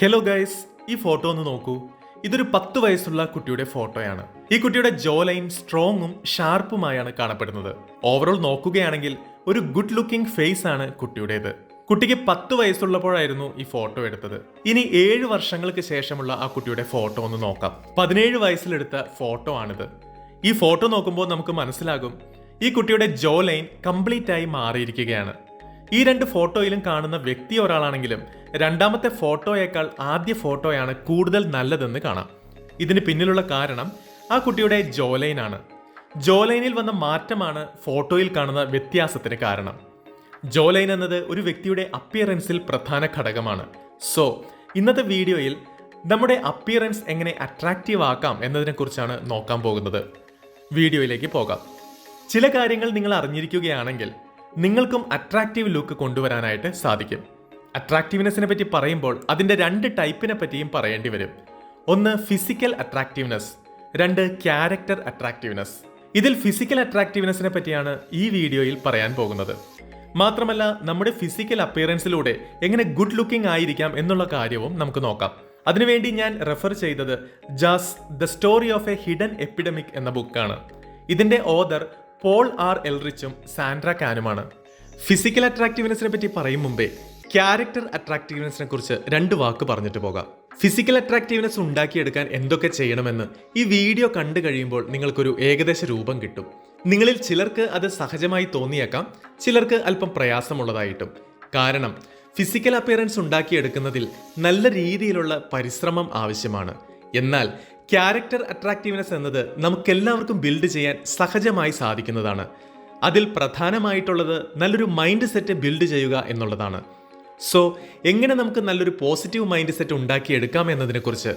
Hello guys, ഈ photo ഒന്ന് നോക്കൂ. ഇതൊരു 10 വയസ്സുള്ള കുട്ടിയുടെ ഫോട്ടോയാണ്. ഈ കുട്ടിയുടെ ജോ ലൈൻ സ്ട്രോങ്ങും ഷാർപ്പുമായാണ് കാണപ്പെടുന്നത്. ഓവറോൾ നോക്കുകയാണെങ്കിൽ ഒരു ഗുഡ് ലുക്കിംഗ് ഫേസ് ആണ് കുട്ടിയുടേത്. കുട്ടിക്ക് 10 വയസ്സുള്ളപ്പോഴായിരുന്നു ഈ ഫോട്ടോ എടുത്തത്. ഇനി 7 വർഷങ്ങൾക്ക് ശേഷമുള്ള ആ കുട്ടിയുടെ ഫോട്ടോ ഒന്ന് നോക്കാം. 17 വയസ്സിലെടുത്ത ഫോട്ടോ ആണിത്. ഈ ഫോട്ടോ നോക്കുമ്പോൾ നമുക്ക് മനസ്സിലാകും ഈ കുട്ടിയുടെ ജോ ലൈൻ കംപ്ലീറ്റ് ആയി മാറിയിരിക്കുകയാണ്. ഈ 2 ഫോട്ടോയിലും കാണുന്ന വ്യക്തി ഒരാളാണെങ്കിലും രണ്ടാമത്തെ ഫോട്ടോയേക്കാൾ ആദ്യ ഫോട്ടോയാണ് കൂടുതൽ നല്ലതെന്ന് കാണാം. ഇതിന് പിന്നിലുള്ള കാരണം ആ കുട്ടിയുടെ ജോ ലൈനാണ്. ജോ ലൈനിൽ വന്ന മാറ്റമാണ് ഫോട്ടോയിൽ കാണുന്ന വ്യത്യാസത്തിന് കാരണം. ജോ ലൈൻ എന്നത് ഒരു വ്യക്തിയുടെ അപ്പിയറൻസിൽ പ്രധാന ഘടകമാണ്. സോ ഇന്നത്തെ വീഡിയോയിൽ നമ്മുടെ അപ്പിയറൻസ് എങ്ങനെ അട്രാക്റ്റീവ് ആക്കാം എന്നതിനെ കുറിച്ചാണ് നോക്കാൻ പോകുന്നത്. വീഡിയോയിലേക്ക് പോകാം. ചില കാര്യങ്ങൾ നിങ്ങൾ അറിഞ്ഞിരിക്കുകയാണെങ്കിൽ നിങ്ങൾക്കും അട്രാക്റ്റീവ് ലുക്ക് കൊണ്ടുവരാനായിട്ട് സാധിക്കും. അട്രാക്റ്റീവ്നെസ്സിനെ പറ്റി പറയുമ്പോൾ അതിൻ്റെ 2 ടൈപ്പിനെ പറ്റിയും പറയേണ്ടി വരും. ഒന്ന് ഫിസിക്കൽ അട്രാക്റ്റീവ്നെസ്, 2 ക്യാരക്ടർ അട്രാക്റ്റീവ്നെസ്. ഇതിൽ ഫിസിക്കൽ അട്രാക്റ്റീവ്നെസ്സിനെ പറ്റിയാണ് ഈ വീഡിയോയിൽ പറയാൻ പോകുന്നത്. മാത്രമല്ല നമ്മുടെ ഫിസിക്കൽ അപ്പിയറൻസിലൂടെ എങ്ങനെ ഗുഡ് ലുക്കിംഗ് ആയിരിക്കാം എന്നുള്ള കാര്യവും നമുക്ക് നോക്കാം. അതിനുവേണ്ടി ഞാൻ റെഫർ ചെയ്തത് Jaws the story of a hidden epidemic എന്ന ബുക്കാണ്. ഇതിന്റെ ഓഥർ പോൾ ആർ എൽറിച്ചും സാൻഡ്ര കാനുമാണ്. ഫിസിക്കൽ അട്രാക്റ്റീവ്നെസ്സിനെ പറ്റി പറയും മുമ്പേ ക്യാരക്ടർ അട്രാക്റ്റീവ്നെസ്സിനെ കുറിച്ച് 2 വാക്ക് പറഞ്ഞിട്ട് പോകാം. ഫിസിക്കൽ അട്രാക്റ്റീവ്നെസ് ഉണ്ടാക്കിയെടുക്കാൻ എന്തൊക്കെ ചെയ്യണമെന്ന് ഈ വീഡിയോ കണ്ടു കഴിയുമ്പോൾ നിങ്ങൾക്കൊരു ഏകദേശ രൂപം കിട്ടും. നിങ്ങളിൽ ചിലർക്ക് അത് സഹജമായി തോന്നിയേക്കാം, ചിലർക്ക് അല്പം പ്രയാസമുള്ളതായിട്ടും. കാരണം ഫിസിക്കൽ അപ്പിയറൻസ് ഉണ്ടാക്കിയെടുക്കുന്നതിൽ നല്ല രീതിയിലുള്ള പരിശ്രമം ആവശ്യമാണ്. എന്നാൽ ക്യാരക്ടർ അട്രാക്റ്റീവ്നെസ് എന്നത് നമുക്കെല്ലാവർക്കും ബിൽഡ് ചെയ്യാൻ സഹജമായി സാധിക്കുന്നതാണ്. അതിൽ പ്രധാനമായിട്ടുള്ളത് നല്ലൊരു മൈൻഡ് സെറ്റ് ബിൽഡ് ചെയ്യുക എന്നുള്ളതാണ്. സോ എങ്ങനെ നമുക്ക് നല്ലൊരു പോസിറ്റീവ് മൈൻഡ് സെറ്റ് ഉണ്ടാക്കിയെടുക്കാം എന്നതിനെക്കുറിച്ച്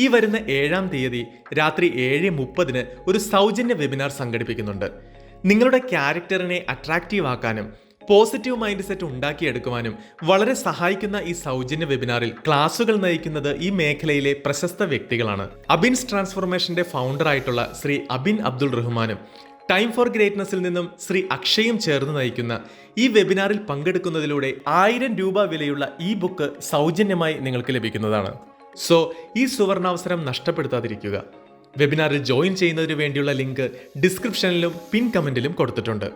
ഈ വരുന്ന 7-ാം തീയതി രാത്രി 7:30 ഒരു സൗജന്യ വെബിനാർ സംഘടിപ്പിക്കുന്നുണ്ട്. നിങ്ങളുടെ ക്യാരക്ടറിനെ അട്രാക്റ്റീവ് ആക്കാനും പോസിറ്റീവ് മൈൻഡ് സെറ്റ് ഉണ്ടാക്കിയെടുക്കുവാനും വളരെ സഹായിക്കുന്ന ഈ സൗജന്യ വെബിനാറിൽ ക്ലാസുകൾ നയിക്കുന്നത് ഈ മേഖലയിലെ പ്രശസ്ത വ്യക്തികളാണ്. അബിൻസ് ട്രാൻസ്ഫോർമേഷന്റെ ഫൗണ്ടർ ആയിട്ടുള്ള ശ്രീ അബിൻ അബ്ദുൾ റഹ്മാനും ടൈം ഫോർ ഗ്രേറ്റ്നസിൽ നിന്നും ശ്രീ അക്ഷയും ചേർന്ന് നയിക്കുന്ന ഈ വെബിനാറിൽ പങ്കെടുക്കുന്നതിലൂടെ 1000 രൂപ വിലയുള്ള ഈ ബുക്ക് സൗജന്യമായി നിങ്ങൾക്ക് ലഭിക്കുന്നതാണ്. സോ ഈ സുവർണാവസരം നഷ്ടപ്പെടുത്താതിരിക്കുക. വെബിനാറിൽ ജോയിൻ ചെയ്യുന്നതിന് വേണ്ടിയുള്ള ലിങ്ക് ഡിസ്ക്രിപ്ഷനിലും പിൻ കമന്റിലും കൊടുത്തിട്ടുണ്ട്.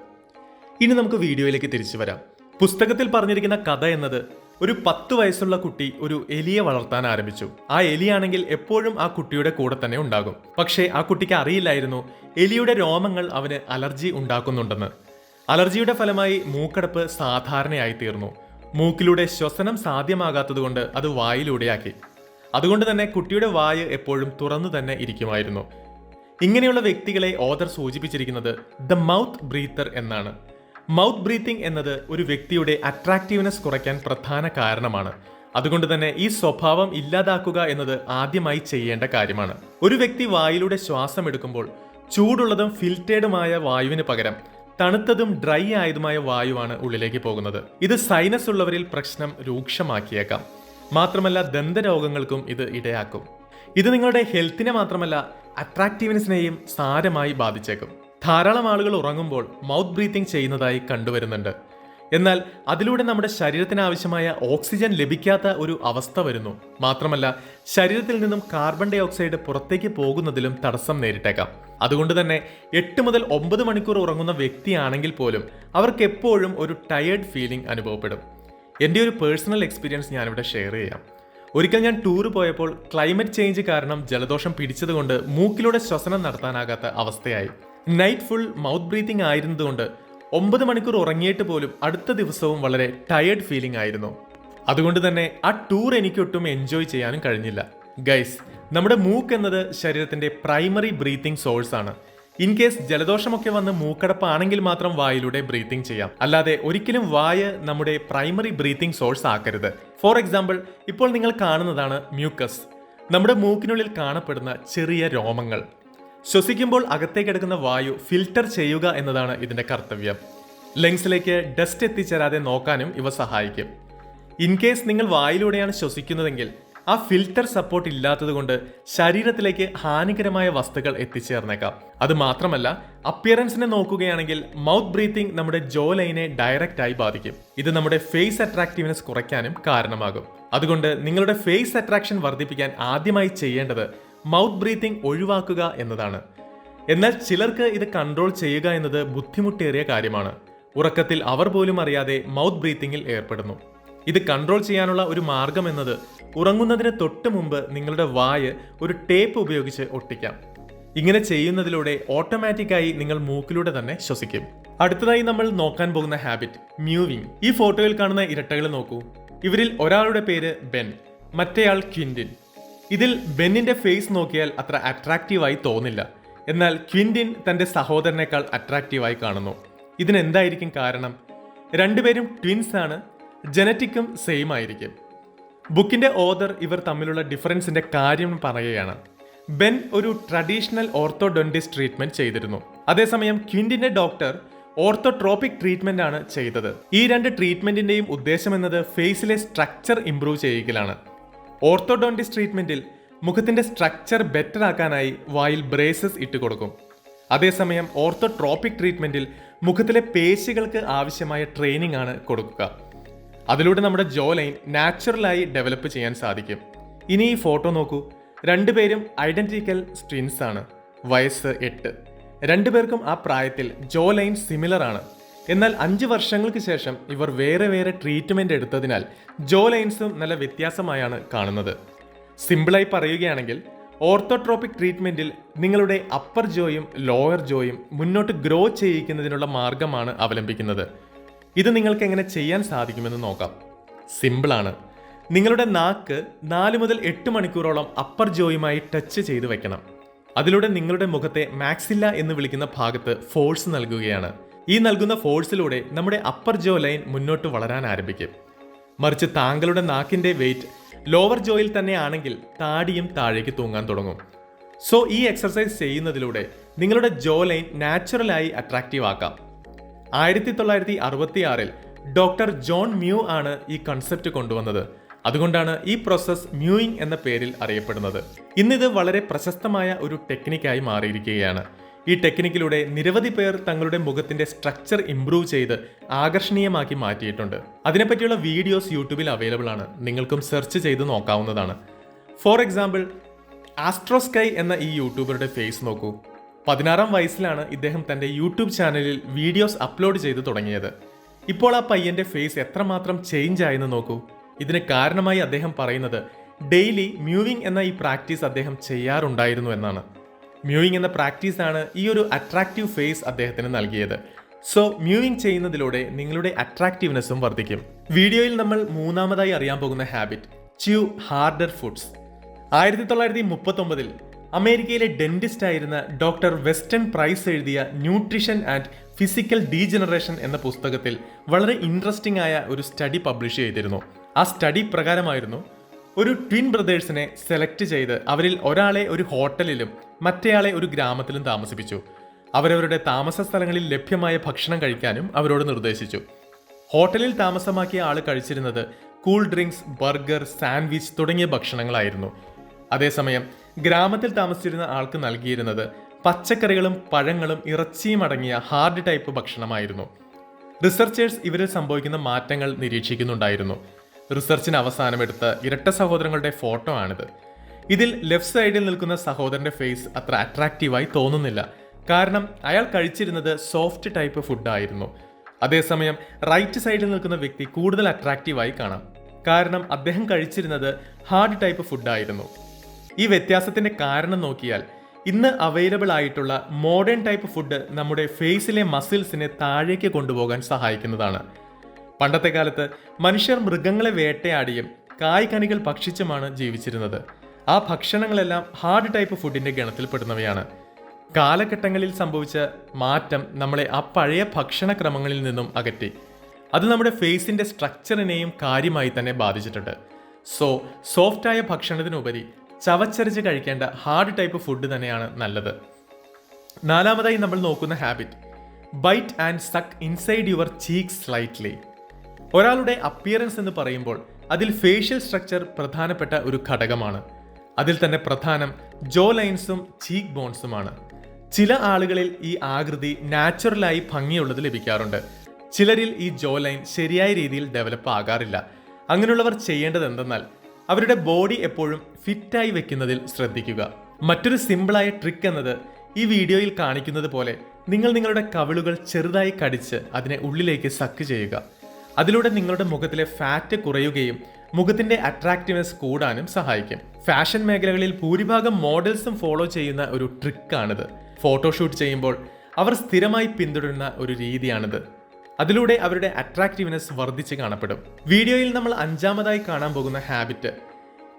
ഇനി നമുക്ക് വീഡിയോയിലേക്ക് തിരിച്ചു വരാം. പുസ്തകത്തിൽ പറഞ്ഞിരിക്കുന്ന കഥ എന്നത് ഒരു 10 വയസ്സുള്ള കുട്ടി ഒരു എലിയെ വളർത്താൻ ആരംഭിച്ചു. ആ എലിയാണെങ്കിൽ എപ്പോഴും ആ കുട്ടിയുടെ കൂടെ തന്നെ ഉണ്ടാകും. പക്ഷേ ആ കുട്ടിക്ക് അറിയില്ലായിരുന്നു എലിയുടെ രോമങ്ങൾ അവന് അലർജി ഉണ്ടാക്കുന്നുണ്ടെന്ന്. അലർജിയുടെ ഫലമായി മൂക്കടപ്പ് സാധാരണയായി തീർന്നു. മൂക്കിലൂടെ ശ്വസനം സാധ്യമാകാത്തതുകൊണ്ട് അത് വായിലൂടെയാക്കി. അതുകൊണ്ട് തന്നെ കുട്ടിയുടെ വായ് എപ്പോഴും തുറന്നു തന്നെ ഇരിക്കുമായിരുന്നു. ഇങ്ങനെയുള്ള വ്യക്തികളെ ഓഥർ സൂചിപ്പിച്ചിരിക്കുന്നത് ദ മൗത്ത് ബ്രീത്തർ എന്നാണ്. മൗത്ത് ബ്രീത്തിങ് എന്നത് ഒരു വ്യക്തിയുടെ അട്രാക്റ്റീവ്നെസ് കുറയ്ക്കാൻ പ്രധാന കാരണമാണ്. അതുകൊണ്ട് തന്നെ ഈ സ്വഭാവം ഇല്ലാതാക്കുക എന്നത് ആദ്യമായി ചെയ്യേണ്ട കാര്യമാണ്. ഒരു വ്യക്തി വായിലൂടെ ശ്വാസം എടുക്കുമ്പോൾ ചൂടുള്ളതും ഫിൽറ്റേഡുമായ വായുവിന് പകരം തണുത്തതും ഡ്രൈ ആയതുമായ വായുവാണ് ഉള്ളിലേക്ക് പോകുന്നത്. ഇത് സൈനസ് ഉള്ളവരിൽ പ്രശ്നം രൂക്ഷമാക്കിയേക്കാം. മാത്രമല്ല ദന്തരോഗങ്ങൾക്കും ഇത് ഇടയാക്കും. ഇത് നിങ്ങളുടെ ഹെൽത്തിനെ മാത്രമല്ല അട്രാക്റ്റീവ്നെസ്സിനെയും സാരമായി ബാധിച്ചേക്കും. ധാരാളം ആളുകൾ ഉറങ്ങുമ്പോൾ മൗത്ത് ബ്രീത്തിങ് ചെയ്യുന്നതായി കണ്ടുവരുന്നുണ്ട്. എന്നാൽ അതിലൂടെ നമ്മുടെ ശരീരത്തിന് ആവശ്യമായ ഓക്സിജൻ ലഭിക്കാത്ത ഒരു അവസ്ഥ വരുന്നു. മാത്രമല്ല ശരീരത്തിൽ നിന്നും കാർബൺ ഡൈ ഓക്സൈഡ് പുറത്തേക്ക് പോകുന്നതിലും തടസ്സം നേരിട്ടേക്കാം. അതുകൊണ്ട് തന്നെ 8 മുതൽ 9 മണിക്കൂർ ഉറങ്ങുന്ന വ്യക്തിയാണെങ്കിൽ പോലും അവർക്ക് എപ്പോഴും ഒരു ടയേർഡ് ഫീലിംഗ് അനുഭവപ്പെടും. എൻ്റെ ഒരു പേഴ്സണൽ എക്സ്പീരിയൻസ് ഞാനിവിടെ ഷെയർ ചെയ്യാം. ഒരിക്കൽ ഞാൻ ടൂർ പോയപ്പോൾ ക്ലൈമറ്റ് ചേഞ്ച് കാരണം ജലദോഷം പിടിച്ചതുകൊണ്ട് മൂക്കിലൂടെ ശ്വസനം നടത്താനാകാത്ത അവസ്ഥയായി. നൈറ്റ് ഫുൾ മൗത്ത് ബ്രീത്തിങ് ആയിരുന്നതുകൊണ്ട് 9 മണിക്കൂർ ഉറങ്ങിയിട്ട് പോലും അടുത്ത ദിവസവും വളരെ ടയേർഡ് ഫീലിംഗ് ആയിരുന്നു. അതുകൊണ്ട് തന്നെ ആ ടൂർ എനിക്കൊട്ടും എൻജോയ് ചെയ്യാനും കഴിഞ്ഞില്ല. ഗൈസ്, നമ്മുടെ മൂക്ക് എന്നത് ശരീരത്തിന്റെ പ്രൈമറി ബ്രീത്തിങ് സോഴ്സ് ആണ്. ഇൻ കേസ് ജലദോഷമൊക്കെ വന്ന് മൂക്കടപ്പാണെങ്കിൽ മാത്രം വായിലൂടെ ബ്രീത്തിങ് ചെയ്യാം. അല്ലാതെ ഒരിക്കലും വായ് നമ്മുടെ പ്രൈമറി ബ്രീത്തിങ് സോഴ്സ് ആക്കരുത്. ഫോർ എക്സാമ്പിൾ, ഇപ്പോൾ നിങ്ങൾ കാണുന്നതാണ് മ്യൂക്കസ്, നമ്മുടെ മൂക്കിനുള്ളിൽ കാണപ്പെടുന്ന ചെറിയ രോമങ്ങൾ. ശ്വസിക്കുമ്പോൾ അകത്തേക്കെടുക്കുന്ന വായു ഫിൽട്ടർ ചെയ്യുക എന്നതാണ് ഇതിന്റെ കർത്തവ്യം. ലങ്സിലേക്ക് ഡസ്റ്റ് എത്തിച്ചേരാതെ നോക്കാനും ഇവ സഹായിക്കും. ഇൻ കേസ് നിങ്ങൾ വായിലൂടെയാണ് ശ്വസിക്കുന്നതെങ്കിൽ ആ ഫിൽറ്റർ സപ്പോർട്ട് ഇല്ലാത്തതുകൊണ്ട് ശരീരത്തിലേക്ക് ഹാനികരമായ വസ്തുക്കൾ എത്തിച്ചേർന്നേക്കാം. അത് മാത്രമല്ല, അപ്പിയറൻസിനെ നോക്കുകയാണെങ്കിൽ മൗത്ത് ബ്രീത്തിങ് നമ്മുടെ ജോ ലൈനെ ഡയറക്റ്റ് ആയി ബാധിക്കും. ഇത് നമ്മുടെ ഫേസ് അട്രാക്റ്റീവ്നെസ് കുറയ്ക്കാനും കാരണമാകും. അതുകൊണ്ട് നിങ്ങളുടെ ഫേസ് അട്രാക്ഷൻ വർദ്ധിപ്പിക്കാൻ ആദ്യമായി ചെയ്യേണ്ടത് മൗത്ത് ബ്രീത്തിങ് ഒഴിവാക്കുക എന്നതാണ്. എന്നാൽ ചിലർക്ക് ഇത് കൺട്രോൾ ചെയ്യുക എന്നത് ബുദ്ധിമുട്ടേറിയ കാര്യമാണ്. ഉറക്കത്തിൽ അവർ പോലും അറിയാതെ മൗത്ത് ബ്രീത്തിങ്ങിൽ ഏർപ്പെടുന്നു. ഇത് കൺട്രോൾ ചെയ്യാനുള്ള ഒരു മാർഗം എന്നത് ഉറങ്ങുന്നതിന് തൊട്ട് മുമ്പ് നിങ്ങളുടെ വായ് ഒരു ടേപ്പ് ഉപയോഗിച്ച് ഒട്ടിക്കാം. ഇങ്ങനെ ചെയ്യുന്നതിലൂടെ ഓട്ടോമാറ്റിക്കായി നിങ്ങൾ മൂക്കിലൂടെ തന്നെ ശ്വസിക്കും. അടുത്തതായി നമ്മൾ നോക്കാൻ പോകുന്ന ഹാബിറ്റ് മ്യൂവിങ്. ഈ ഫോട്ടോയിൽ കാണുന്ന ഇരട്ടകൾ നോക്കൂ. ഇവരിൽ ഒരാളുടെ പേര് ബെൻ, മറ്റേയാൾ ക്വിന്റിൻ. ഇതിൽ ബെന്നിന്റെ ഫേസ് നോക്കിയാൽ അത്ര അട്രാക്റ്റീവായി തോന്നില്ല. എന്നാൽ ക്വിന്റിൻ തന്റെ സഹോദരനേക്കാൾ അട്രാക്റ്റീവായി കാണുന്നു. ഇതിനെന്തായിരിക്കും കാരണം? രണ്ടുപേരും ട്വിൻസ് ആണ്, ജനറ്റിക്കും സെയിം ആയിരിക്കും. ബുക്കിന്റെ ഓതർ ഇവർ തമ്മിലുള്ള ഡിഫറൻസിന്റെ കാര്യം പറയുകയാണ്. ബെൻ ഒരു ട്രഡീഷണൽ ഓർത്തോഡോണ്ടിസ്റ്റ് ട്രീറ്റ്മെന്റ് ചെയ്തിരുന്നു. അതേസമയം ക്വിന്റിന്റെ ഡോക്ടർ ഓർത്തോട്രോപിക് ട്രീറ്റ്മെന്റ് ആണ് ചെയ്തത്. ഈ രണ്ട് ട്രീറ്റ്മെന്റിന്റെയും ഉദ്ദേശം എന്നത് ഫേസിലെ സ്ട്രക്ചർ ഇംപ്രൂവ് ചെയ്യിക്കലാണ്. ഓർത്തോഡോണ്ടിസ്റ്റ് ട്രീറ്റ്മെന്റിൽ മുഖത്തിന്റെ സ്ട്രക്ചർ ബെറ്റർ ആക്കാനായി വായിൽ ബ്രേസസ് ഇട്ട് കൊടുക്കും. അതേസമയം ഓർത്തോട്രോപിക് ട്രീറ്റ്മെന്റിൽ മുഖത്തിലെ പേശികൾക്ക് ആവശ്യമായ ട്രെയിനിങ് ആണ് കൊടുക്കുക. അതിലൂടെ നമ്മുടെ ജോ ലൈൻ നാച്ചുറലായി ഡെവലപ്പ് ചെയ്യാൻ സാധിക്കും. ഇനി ഈ ഫോട്ടോ നോക്കൂ. രണ്ടുപേരും ഐഡന്റിക്കൽ ട്വിൻസ് ആണ്. വയസ്സ് 8. രണ്ടുപേർക്കും ആ പ്രായത്തിൽ ജോ ലൈൻ സിമിലർ ആണ്. എന്നാൽ 5 വർഷങ്ങൾക്ക് ശേഷം ഇവർ വേറെ വേറെ ട്രീറ്റ്മെന്റ് എടുത്തതിനാൽ ജോ ലൈൻസും നല്ല വ്യത്യാസമായാണ് കാണുന്നത്. സിമ്പിളായി പറയുകയാണെങ്കിൽ ഓർത്തോട്രോപിക് ട്രീറ്റ്മെന്റിൽ നിങ്ങളുടെ അപ്പർ ജോയും ലോവർ ജോയും മുന്നോട്ട് ഗ്രോ ചെയ്യിക്കുന്നതിനുള്ള മാർഗമാണ് അവലംബിക്കുന്നത്. ഇത് നിങ്ങൾക്ക് എങ്ങനെ ചെയ്യാൻ സാധിക്കുമെന്ന് നോക്കാം. സിമ്പിളാണ്. നിങ്ങളുടെ നാക്ക് 4 മുതൽ 8 മണിക്കൂറോളം അപ്പർ ജോയുമായി ടച്ച് ചെയ്ത് വെക്കണം. അതിലൂടെ നിങ്ങളുടെ മുഖത്തെ മാക്സില്ല എന്ന് വിളിക്കുന്ന ഭാഗത്ത് ഫോഴ്സ് നൽകുകയാണ്. ഈ നൽകുന്ന ഫോഴ്സിലൂടെ നമ്മുടെ അപ്പർ ജോ ലൈൻ മുന്നോട്ട് വളരാൻ ആരംഭിക്കും. മറിച്ച് താങ്കളുടെ നാക്കിന്റെ വെയിറ്റ് ലോവർ ജോയിൽ തന്നെ ആണെങ്കിൽ താടിയും താഴേക്ക് തൂങ്ങാൻ തുടങ്ങും. സോ ഈ എക്സർസൈസ് ചെയ്യുന്നതിലൂടെ നിങ്ങളുടെ ജോ ലൈൻ നാച്ചുറലായി അട്രാക്റ്റീവ് ആക്കാം. 1966 ഡോക്ടർ ജോൺ മ്യൂ ആണ് ഈ കൺസെപ്റ്റ് കൊണ്ടുവന്നത്. അതുകൊണ്ടാണ് ഈ പ്രോസസ് മ്യൂയിങ് എന്ന പേരിൽ അറിയപ്പെടുന്നത്. ഇന്നിത് വളരെ പ്രശസ്തമായ ഒരു ടെക്നിക്കായി മാറിയിരിക്കുകയാണ്. ഈ ടെക്നിക്കിലൂടെ നിരവധി പേർ തങ്ങളുടെ മുഖത്തിന്റെ സ്ട്രക്ചർ ഇംപ്രൂവ് ചെയ്ത് ആകർഷണീയമാക്കി മാറ്റിയിട്ടുണ്ട്. അതിനെപ്പറ്റിയുള്ള വീഡിയോസ് യൂട്യൂബിൽ അവൈലബിൾ ആണ്. നിങ്ങൾക്കും സെർച്ച് ചെയ്ത് നോക്കാവുന്നതാണ്. ഫോർ എക്സാമ്പിൾ, ആസ്ട്രോസ്കൈ എന്ന ഈ യൂട്യൂബറുടെ ഫേസ് നോക്കൂ. 16 വയസ്സിലാണ് ഇദ്ദേഹം തന്റെ യൂട്യൂബ് ചാനലിൽ വീഡിയോസ് അപ്ലോഡ് ചെയ്ത് തുടങ്ങിയത്. ഇപ്പോൾ ആ പയ്യന്റെ ഫേസ് എത്രമാത്രം ചേഞ്ച് ആയെന്ന് നോക്കൂ. ഇതിന് കാരണമായി അദ്ദേഹം പറയുന്നത് ഡെയിലി മ്യൂവിങ് എന്ന ഈ പ്രാക്ടീസ് അദ്ദേഹം ചെയ്യാറുണ്ടായിരുന്നു എന്നാണ്. മ്യൂയിങ് എന്ന പ്രാക്ടീസാണ് ഈ ഒരു അട്രാക്റ്റീവ് ഫേസ് അദ്ദേഹത്തിന് നൽകിയത്. സോ മ്യൂയിങ് ചെയ്യുന്നതിലൂടെ നിങ്ങളുടെ അട്രാക്റ്റീവ്നെസ്സും വർദ്ധിക്കും. വീഡിയോയിൽ നമ്മൾ മൂന്നാമതായി അറിയാൻ പോകുന്ന ഹാബിറ്റ് ച്യൂ ഹാർഡർ ഫുഡ്സ്. 1939 അമേരിക്കയിലെ ഡെന്റിസ്റ്റ് ആയിരുന്ന ഡോക്ടർ വെസ്റ്റൺ പ്രൈസ് എഴുതിയ ന്യൂട്രീഷൻ ആൻഡ് ഫിസിക്കൽ ഡീജനറേഷൻ എന്ന പുസ്തകത്തിൽ വളരെ ഇൻട്രസ്റ്റിംഗ് ആയ ഒരു സ്റ്റഡി പബ്ലിഷ് ചെയ്തിരുന്നു. ആ സ്റ്റഡി പ്രകാരമായിരുന്നു ഒരു ട്വിൻ ബ്രദേഴ്സിനെ സെലക്ട് ചെയ്ത് അവരിൽ ഒരാളെ ഒരു ഹോട്ടലിലും മറ്റേയാളെ ഒരു ഗ്രാമത്തിലും താമസിപ്പിച്ചു. അവരവരുടെ താമസ സ്ഥലങ്ങളിൽ ലഭ്യമായ ഭക്ഷണം കഴിക്കാനും അവരോട് നിർദ്ദേശിച്ചു. ഹോട്ടലിൽ താമസമാക്കിയ ആൾ കഴിച്ചിരുന്നത് കൂൾ ഡ്രിങ്ക്സ്, ബർഗർ, സാൻഡ്വിച്ച് തുടങ്ങിയ ഭക്ഷണങ്ങളായിരുന്നു. അതേസമയം ഗ്രാമത്തിൽ താമസിച്ചിരുന്ന ആൾക്ക് നൽകിയിരുന്നത് പച്ചക്കറികളും പഴങ്ങളും ഇറച്ചിയും അടങ്ങിയ ഹാർഡ് ടൈപ്പ് ഭക്ഷണമായിരുന്നു. റിസർച്ചേഴ്സ് ഇവരിൽ സംഭവിക്കുന്ന മാറ്റങ്ങൾ നിരീക്ഷിക്കുന്നുണ്ടായിരുന്നു. റിസർച്ചിന് അവസാനമെടുത്ത ഇരട്ട സഹോദരങ്ങളുടെ ഫോട്ടോ ആണിത്. ഇതിൽ ലെഫ്റ്റ് സൈഡിൽ നിൽക്കുന്ന സഹോദരന്റെ ഫേസ് അത്ര അട്രാക്റ്റീവായി തോന്നുന്നില്ല. കാരണം അയാൾ കഴിച്ചിരുന്നത് സോഫ്റ്റ് ടൈപ്പ് ഫുഡായിരുന്നു. അതേസമയം റൈറ്റ് സൈഡിൽ നിൽക്കുന്ന വ്യക്തി കൂടുതൽ അട്രാക്റ്റീവായി കാണാം. കാരണം അദ്ദേഹം കഴിച്ചിരുന്നത് ഹാർഡ് ടൈപ്പ് ഫുഡായിരുന്നു. ഈ വ്യത്യാസത്തിന്റെ കാരണം നോക്കിയാൽ ഇന്ന് അവൈലബിൾ ആയിട്ടുള്ള മോഡേൺ ടൈപ്പ് ഫുഡ് നമ്മുടെ ഫേസിലെ മസിൽസിനെ താഴേക്ക് കൊണ്ടുപോകാൻ സഹായിക്കുന്നതാണ്. പണ്ടത്തെ കാലത്ത് മനുഷ്യർ മൃഗങ്ങളെ വേട്ടയാടിയും കായ്കനികൾ ഭക്ഷിച്ചുമാണ് ജീവിച്ചിരുന്നത്. ആ ഭക്ഷണങ്ങളെല്ലാം ഹാർഡ് ടൈപ്പ് ഫുഡിന്റെ ഗണത്തിൽപ്പെടുന്നവയാണ്. കാലഘട്ടങ്ങളിൽ സംഭവിച്ച മാറ്റം നമ്മളെ ആ പഴയ ഭക്ഷണക്രമങ്ങളിൽ നിന്നും അകറ്റി. അത് നമ്മുടെ ഫേസിന്റെ സ്ട്രക്ചറിനെയും കാര്യമായി തന്നെ ബാധിച്ചിട്ടുണ്ട്. സോ സോഫ്റ്റായ ഭക്ഷണത്തിനുപരി ചവച്ചരച്ച് കഴിക്കേണ്ട ഹാർഡ് ടൈപ്പ് ഫുഡ് തന്നെയാണ് നല്ലത്. നാലാമതായി നമ്മൾ നോക്കുന്ന habit bite and suck inside your cheeks slightly. ഒരാളുടെ അപ്പിയറൻസ് എന്ന് പറയുമ്പോൾ അതിൽ ഫേഷ്യൽ സ്ട്രക്ചർ പ്രധാനപ്പെട്ട ഒരു ഘടകമാണ്. അതിൽ തന്നെ പ്രധാനം ജോ ലൈൻസും ചീക്ക് ബോൺസുമാണ്. ചില ആളുകളിൽ ഈ ആകൃതി നാച്ചുറലായി ഭംഗിയുള്ളത് ലഭിക്കാറുണ്ട്. ചിലരിൽ ഈ ജോ ലൈൻ ശരിയായ രീതിയിൽ ഡെവലപ്പ് ആകാറില്ല. അങ്ങനെയുള്ളവർ ചെയ്യേണ്ടത് എന്തെന്നാൽ അവരുടെ ബോഡി എപ്പോഴും ഫിറ്റായി വെക്കുന്നതിൽ ശ്രദ്ധിക്കുക. മറ്റൊരു സിമ്പിളായ ട്രിക്ക് എന്നത് ഈ വീഡിയോയിൽ കാണിക്കുന്നത് പോലെ നിങ്ങൾ നിങ്ങളുടെ കവിളുകൾ ചെറുതായി കടിച്ച് അതിനെ ഉള്ളിലേക്ക് സക്ക് ചെയ്യുക. അതിലൂടെ നിങ്ങളുടെ മുഖത്തിലെ ഫാറ്റ് കുറയുകയും മുഖത്തിന്റെ അട്രാക്റ്റീവ്നെസ് കൂടാനും സഹായിക്കും. ഫാഷൻ മേഖലകളിൽ ഭൂരിഭാഗം മോഡൽസും ഫോളോ ചെയ്യുന്ന ഒരു ട്രിക്കാണിത്. ഫോട്ടോഷൂട്ട് ചെയ്യുമ്പോൾ അവർ സ്ഥിരമായി പിന്തുടരുന്ന ഒരു രീതിയാണിത്. അതിലൂടെ അവരുടെ അട്രാക്റ്റീവ്നെസ് വർദ്ധിച്ച് കാണപ്പെടും. വീഡിയോയിൽ നമ്മൾ 5ാമതായി കാണാൻ പോകുന്ന habit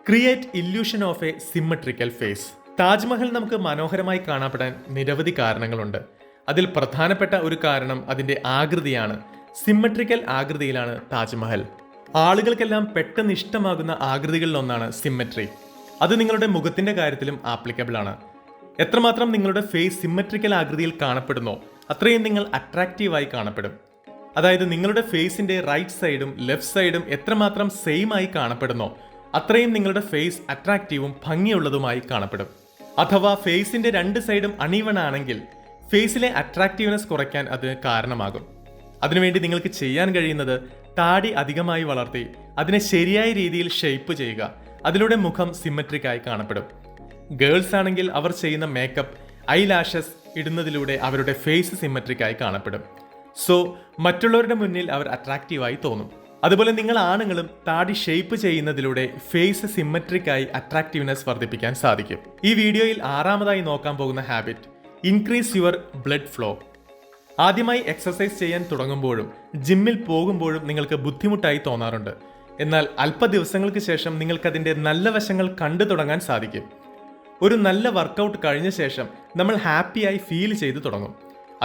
create illusion of a symmetrical face. Taj Mahal നമുക്ക് മനോഹരമായി കാണപ്പെടാൻ നിരവധി കാരണങ്ങളുണ്ട്. അതിൽ പ്രധാനപ്പെട്ട ഒരു കാരണം അതിന്റെ ആകൃതിയാണ്. സിമ്മട്രിക്കൽ ആകൃതിയിലാണ് താജ്മഹൽ. ആളുകൾക്കെല്ലാം പെട്ടെന്ന് ഇഷ്ടമാകുന്ന ആകൃതികളിലൊന്നാണ് സിമ്മട്രി. അത് നിങ്ങളുടെ മുഖത്തിന്റെ കാര്യത്തിലും ആപ്ലിക്കബിൾ ആണ്. എത്രമാത്രം നിങ്ങളുടെ ഫേസ് സിമ്മട്രിക്കൽ ആകൃതിയിൽ കാണപ്പെടുന്നോ അത്രയും നിങ്ങൾ അട്രാക്റ്റീവായി കാണപ്പെടും. അതായത് നിങ്ങളുടെ ഫേസിന്റെ റൈറ്റ് സൈഡും ലെഫ്റ്റ് സൈഡും എത്രമാത്രം സെയിം ആയി കാണപ്പെടുന്നോ അത്രയും നിങ്ങളുടെ ഫേസ് അട്രാക്റ്റീവും ഭംഗിയുള്ളതുമായി കാണപ്പെടും. അഥവാ ഫേസിന്റെ 2 സൈഡും അണീവൺ ആണെങ്കിൽ ഫേസിലെ അട്രാക്റ്റീവ്നെസ് കുറയ്ക്കാൻ അത് കാരണമാകും. അതിനുവേണ്ടി നിങ്ങൾക്ക് ചെയ്യാൻ കഴിയുന്നത് താടി അധികമായി വളർത്തി അതിനെ ശരിയായ രീതിയിൽ ഷേപ്പ് ചെയ്യുക. അതിലൂടെ മുഖം സിമ്മട്രിക്കായി കാണപ്പെടും. ഗേൾസ് ആണെങ്കിൽ അവർ ചെയ്യുന്ന മേക്കപ്പ്, ഐ ലാഷസ് ഇടുന്നതിലൂടെ അവരുടെ ഫേസ് സിമ്മട്രിക്കായി കാണപ്പെടും. സോ മറ്റുള്ളവരുടെ മുന്നിൽ അവർ അട്രാക്റ്റീവായി തോന്നും. അതുപോലെ നിങ്ങൾ ആണുങ്ങളും താടി ഷേപ്പ് ചെയ്യുന്നതിലൂടെ ഫേസ് സിമ്മട്രിക്കായി അട്രാക്റ്റീവ്നെസ് വർദ്ധിപ്പിക്കാൻ സാധിക്കും. ഈ വീഡിയോയിൽ 6ാമതായി നോക്കാൻ പോകുന്ന habit increase your blood flow. ആദ്യമായി എക്സസൈസ് ചെയ്യാൻ തുടങ്ങുമ്പോഴും ജിമ്മിൽ പോകുമ്പോഴും നിങ്ങൾക്ക് ബുദ്ധിമുട്ടായി തോന്നാറുണ്ട്. എന്നാൽ അല്പ ദിവസങ്ങൾക്ക് ശേഷം നിങ്ങൾക്കതിൻ്റെ നല്ല വശങ്ങൾ കണ്ടു തുടങ്ങാൻ സാധിക്കും. ഒരു നല്ല വർക്കൗട്ട് കഴിഞ്ഞ ശേഷം നമ്മൾ ഹാപ്പിയായി ഫീൽ ചെയ്തു തുടങ്ങും.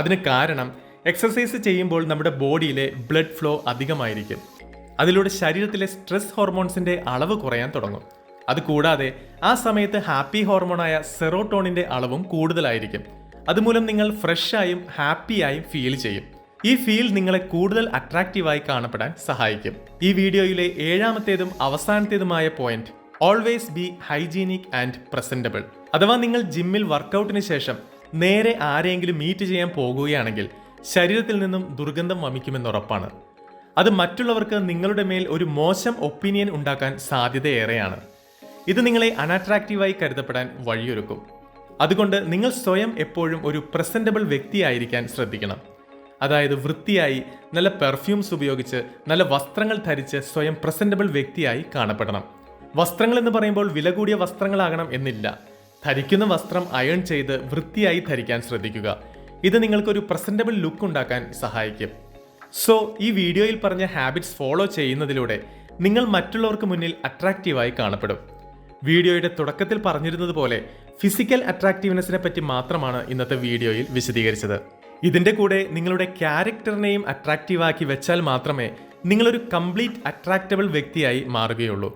അതിന് കാരണം എക്സസൈസ് ചെയ്യുമ്പോൾ നമ്മുടെ ബോഡിയിലെ ബ്ലഡ് ഫ്ലോ അധികമായിരിക്കും. അതിലൂടെ ശരീരത്തിലെ സ്ട്രെസ് ഹോർമോൺസിന്റെ അളവ് കുറയാൻ തുടങ്ങും. അതുകൂടാതെ ആ സമയത്ത് ഹാപ്പി ഹോർമോണായ സെറോട്ടോണിന്റെ അളവും കൂടുതലായിരിക്കും. അതുമൂലം നിങ്ങൾ ഫ്രഷായും ഹാപ്പിയായും ഫീൽ ചെയ്യും. ഈ ഫീൽ നിങ്ങളെ കൂടുതൽ അട്രാക്റ്റീവായി കാണപ്പെടാൻ സഹായിക്കും. ഈ വീഡിയോയിലെ 7ാമത്തേതും അവസാനത്തേതുമായ point always be hygienic and presentable. അഥവാ നിങ്ങൾ ജിമ്മിൽ വർക്കൗട്ടിന് ശേഷം നേരെ ആരെങ്കിലും മീറ്റ് ചെയ്യാൻ പോകുകയാണെങ്കിൽ ശരീരത്തിൽ നിന്നും ദുർഗന്ധം വമിക്കുമെന്നുറപ്പാണ്. അത് മറ്റുള്ളവർക്ക് നിങ്ങളുടെ മേൽ ഒരു മോശം ഒപ്പീനിയൻ ഉണ്ടാക്കാൻ സാധ്യതയേറെയാണ്. ഇത് നിങ്ങളെ അൺഅട്രാക്റ്റീവായി കരുതപ്പെടാൻ വഴിയൊരുക്കും. അതുകൊണ്ട് നിങ്ങൾ സ്വയം എപ്പോഴും ഒരു പ്രസന്റബിൾ വ്യക്തിയായിരിക്കാൻ ശ്രദ്ധിക്കണം. അതായത് വൃത്തിയായി നല്ല പെർഫ്യൂംസ് ഉപയോഗിച്ച് നല്ല വസ്ത്രങ്ങൾ ധരിച്ച് സ്വയം പ്രസന്റബിൾ വ്യക്തിയായി കാണപ്പെടണം. വസ്ത്രങ്ങൾ എന്ന് പറയുമ്പോൾ വില കൂടിയ വസ്ത്രങ്ങളാകണം എന്നില്ല. ധരിക്കുന്ന വസ്ത്രം അയൺ ചെയ്ത് വൃത്തിയായി ധരിക്കാൻ ശ്രദ്ധിക്കുക. ഇത് നിങ്ങൾക്കൊരു പ്രസന്റബിൾ ലുക്ക് ഉണ്ടാക്കാൻ സഹായിക്കും. സോ ഈ വീഡിയോയിൽ പറഞ്ഞ ഹാബിറ്റ്സ് ഫോളോ ചെയ്യുന്നതിലൂടെ നിങ്ങൾ മറ്റുള്ളവർക്ക് മുന്നിൽ അട്രാക്റ്റീവായി കാണപ്പെടും. വീഡിയോയുടെ തുടക്കത്തിൽ പറഞ്ഞിരുന്നത് പോലെ ഫിസിക്കൽ അട്രാക്റ്റീവ്നെസ്സിനെ പറ്റി മാത്രമാണ് ഇന്നത്തെ വീഡിയോയിൽ വിശദീകരിച്ചത്. ഇതിന്റെ കൂടെ നിങ്ങളുടെ ക്യാരക്ടറിനെയും അട്രാക്റ്റീവാക്കി വെച്ചാൽ മാത്രമേ നിങ്ങളൊരു കംപ്ലീറ്റ് അട്രാക്റ്റബിൾ വ്യക്തിയായി മാറുകയുള്ളൂ.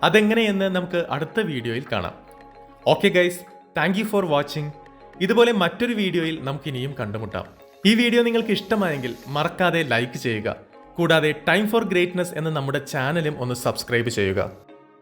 അതെങ്ങനെയെന്ന് നമുക്ക് അടുത്ത വീഡിയോയിൽ കാണാം. Okay guys, thank you for watching. ഇതുപോലെ മറ്റൊരു വീഡിയോയിൽ നമുക്കിനിയും കണ്ടുമുട്ടാം. ഈ വീഡിയോ നിങ്ങൾക്ക് ഇഷ്ടമായെങ്കിൽ മറക്കാതെ ലൈക്ക് ചെയ്യുക. കൂടാതെ ടൈം ഫോർ ഗ്രേറ്റ്നസ് എന്ന നമ്മുടെ ചാനലും ഒന്ന് സബ്സ്ക്രൈബ് ചെയ്യുക.